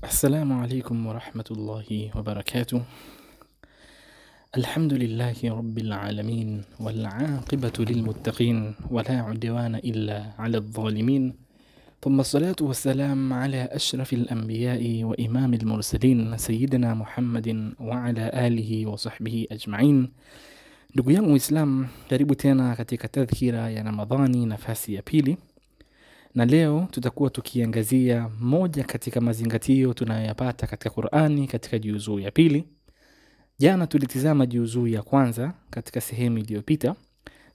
السلام عليكم ورحمة الله وبركاته. الحمد لله رب العالمين والعاقبة للمتقين ولا عدوان إلا على الظالمين، ثم الصلاة والسلام على أشرف الأنبياء وإمام المرسلين سيدنا محمد وعلى آله وصحبه أجمعين. Ndugu yangu Muislam, karibu tena katika tadhkira ya Ramadhani nafasi ya pili. Na leo tutakuwa tukiangazia moja katika mazingatio tunayoyapata katika Qur'ani katika juzuu ya pili. Jana tulitizama juzuu ya kwanza katika sehemu iliyopita.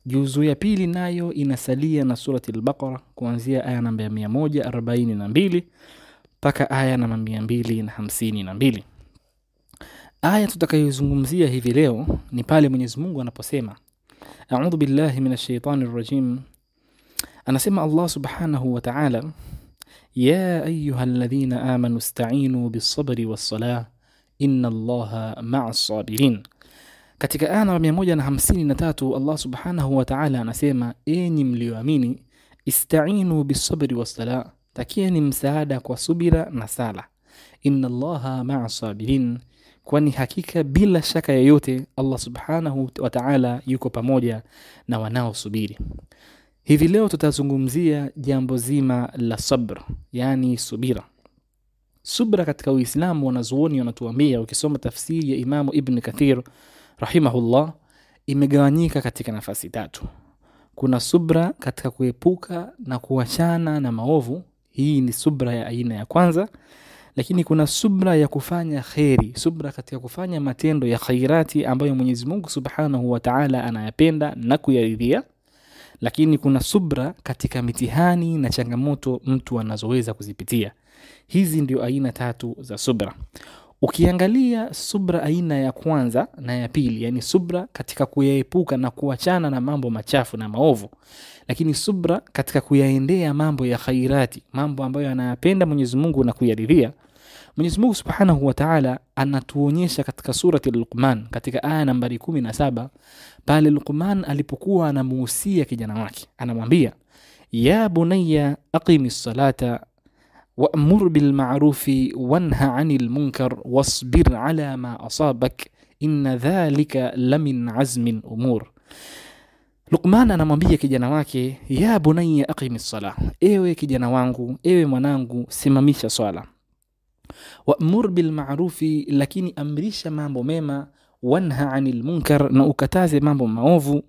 Juzuu ya pili nayo inasalia na surati al-Baqara kuanzia aya namba 142 mpaka aya namba 252. Aya tutakayozungumzia hivi leo ni pale Mwenyezi Mungu anaposema, A'udhu billahi minash shaitanir rajim. Anasema Allah subhanahu wa ta'ala, ya ayyuhalladhina amanu ista'inu bis-sabri was-salah inna Allaha ma'as sabirin. Katika aya namba 153 Allah subhanahu wa ta'ala anasema, enyi mlioamini, ista'inu bis-sabri was-salah, takieni msaada kwa subira na sala. Inna Allaha ma'as sabirin, kwani hakika bila shaka yoyote Allah subhanahu wa ta'ala yuko pamoja na wanaosubiri. Hivi leo tutazungumzia jambo zima la sabr, yani subira. Subra katika Uislamu wanazuoni wanatuambia, ukisoma tafsiri ya Imam Ibn Kathir rahimahullah, imegawanyika katika nafasi tatu. Kuna subra katika kuepuka na kuachana na maovu, hii ni subra ya aina ya kwanza. Lakini kuna subra ya kufanya khairi, subra katika kufanya matendo ya khairati ambayo Mwenyezi Mungu Subhanahu wa Ta'ala anayapenda na kuyaridhia. Lakini kuna subra katika mitihani na changamoto mtu anazoweza kuzipitia. Hizi ndio aina tatu za subra. Ukiangalia subra aina ya kwanza na ya pili, yani subra katika kuyaepuka na kuachana na mambo machafu na maovu, lakini subra katika kuyaendea mambo ya khairati, mambo ambayo anayapenda Mwenyezi Mungu na kuyaridhia. Mwenyezi Mungu Subhanahu wa Ta'ala anatuonyesha katika surati Luqman katika aya nambari 17, pale Luqman alipokuwa anamuhusia kijana wake, anamwambia, ya bunayya aqimis salata wa'mur bil ma'rufi wanha 'anil munkar wasbir 'ala ma asabak inna dhalika lamin 'azmin umur. Luqman anamwambia kijana wake, ya bunayya aqimis salah, ewe kijana wangu, ewe mwanangu, simamisha swala. Wa'mur bil ma'rufi, lakini amrisha mambo mema, wanha 'anil munkar, na ukataze mambo maovu.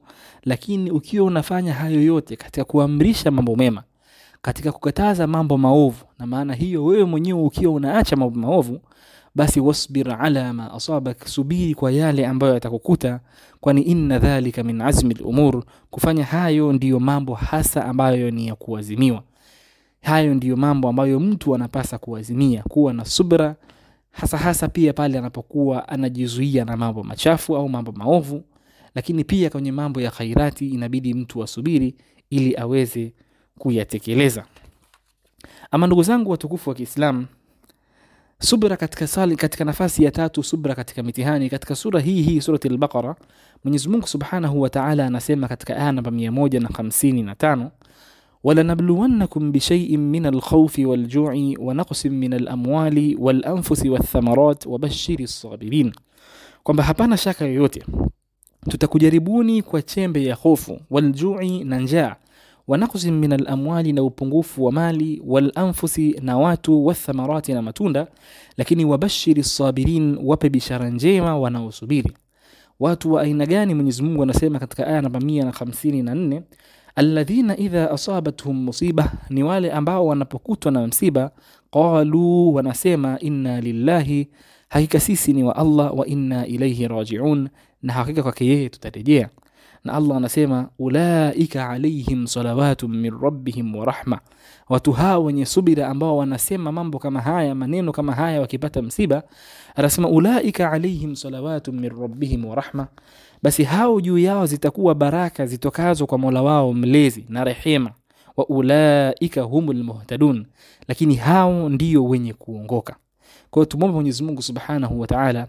Lakini ukiwa unafanya hayo yote katika kuamrisha mambo mema, katika kukataza mambo maovu, na maana hiyo wewe mwenyewe ukiwa unaacha mambo maovu, basi wasbir ala ma asabak, subiri kwa yale ambayo yatakukuta, kwani inna dhalika min azmi al-umur, kufanya hayo ndiyo mambo hasa ambayo ni ya kuazimiwa. Hayo ndiyo mambo ambayo mtu anapasa kuazimia, kuwa na subra, hasa pia pale anapokuwa anajizuia na mambo machafu au mambo maovu. Lakini pia kwenye mambo ya khairati inabidi mtu asubiri ili aweze kuyatekeleza. Ama ndugu zangu watukufu wa Kiislamu, subra katika nafasi ya tatu, subra katika mitihani. Katika sura hii surati al-Baqara, Mwenyezi Mungu Subhanahu wa Ta'ala anasema katika aya namba 155, وَلَنَبْلُوَنَّكُمْ بِشَيْءٍ مِّنَ الْخَوْفِ وَالْجُوعِ وَنَقْصٍ مِّنَ الْأَمْوَالِ وَالْأَنفُسِ وَالثَّمَرَاتِ وَبَشِّرِ الصَّابِرِينَ, kwamba hapana shaka yoyote tutakujaribuni kwa chembe ya hofu, waljui na njaa, wanaqsin min al-amwali na upungufu wa mali, wal-anfusi na watu, wathamarati na matunda, lakini wabashiri sabirin, wape bishara njema wanaosubiri. Watu wa aina gani? Mwenyezi Mungu anasema katika aya namba 154, alladhina idha asabatuhum musibah, ni wale ambao wanapokutwa na msiba, qalu, wanasema, inna lillahi, hakika sisi ni wa Allah, wa inna ilayhi raji'un, na hakika kwake yeye tutarejea. Na Allah anasema, ulaika alayhim salawatun min rabbihim wa rahma, watu hao wenye subira ambao wanasema mambo kama haya, maneno kama haya wakipata msiba, anasema ulaika alayhim salawatun min rabbihim wa rahma, basi hao juu yao zitakuwa baraka zitokazo kwa Mola wao mlezi na rehema. Wa ulaika humul muhtadun, lakini hao ndio wenye kuongoka. Kwa hiyo tumombe Mwenyezi Mungu Subhanahu wa Ta'ala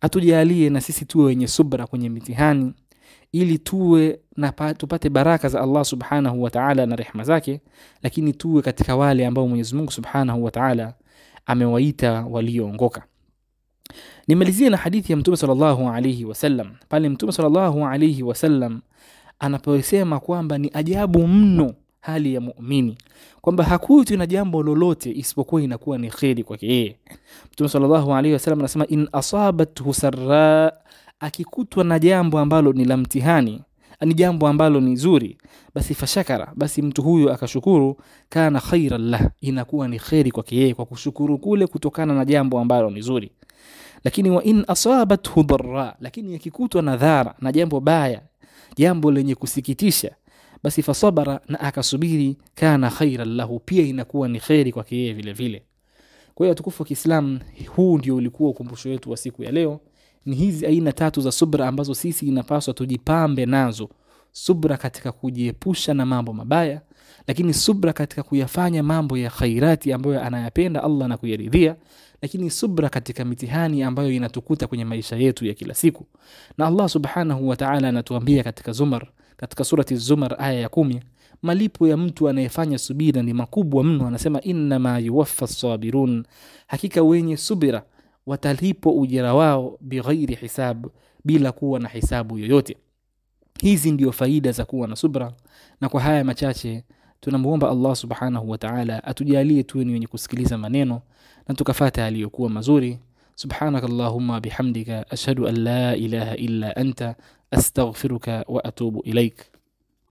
atujalie na sisi tuwe wenye subra kwenye mitihani, ili tuwe na tupate baraka za Allah Subhanahu wa Ta'ala na rehema zake, lakini tuwe katika wale ambao Mwenyezi Mungu Subhanahu wa Ta'ala amewaita walioongoka. Nimalizie na hadithi ya Mtume sallallahu alayhi wasallam. Pale Mtume sallallahu alayhi wasallam anaposema kwamba ni ajabu mno hali ya muumini, kwamba hakuti na jambo lolote isipokuwa inakuwa ni kheri kwake yeye. Mtume sallallahu alayhi wasallam anasema in asabathu sarra, akikutwa na jambo ambalo ni la mtihani, ni jambo ambalo ni zuri, basi fashakara, basi mtu huyo akashukuru, kana khairan lah, inakuwa ni kheri kwake yeye kwa kushukuru kule kutokana na jambo ambalo ni zuri. Lakini wa in asabathu darra, lakini akikutwa na dhara, na jambo baya, jambo lenye kusikitisha, basi fasabara, na akasubiri, kana khairan lahu, pia inakuwa ni kheri kwake yeye vile vile. Kwa hiyo tukufu wa Kiislamu, huu ndio ulikuwa ukumbusho wetu wa siku ya leo. Ni hizi aina 3 za subra ambazo sisi inapaswa tujipambe nazo. Subra katika kujiepusha na mambo mabaya, lakini subra katika kuyafanya mambo ya khairati ambayo anayapenda Allah na kuyaridhia, lakini subra katika mitihani ambayo inatukuta kwenye maisha yetu ya kila siku. Na Allah subhanahu wa ta'ala anatuambia katika Zumar, katika surati Zumar aya ya 10, malipo ya mtu anayefanya subira ni makubwa mno. Anasema inna ma yuwaffas sabirun, hakika wenye subira watalipo ujira wao bighairi hisab, bila kuwa na hisabu yoyote. Hizi ndio faida za kuwa na subra. Na kwa haya machache tunamuomba Allah subhanahu wa ta'ala atujalie tuwe ni wenye kusikiliza maneno na tukafuata aliyokuwa mazuri. Subhanakallahumma bihamdika ashhadu an la ilaha illa anta astaghfiruka wa atubu ilaik.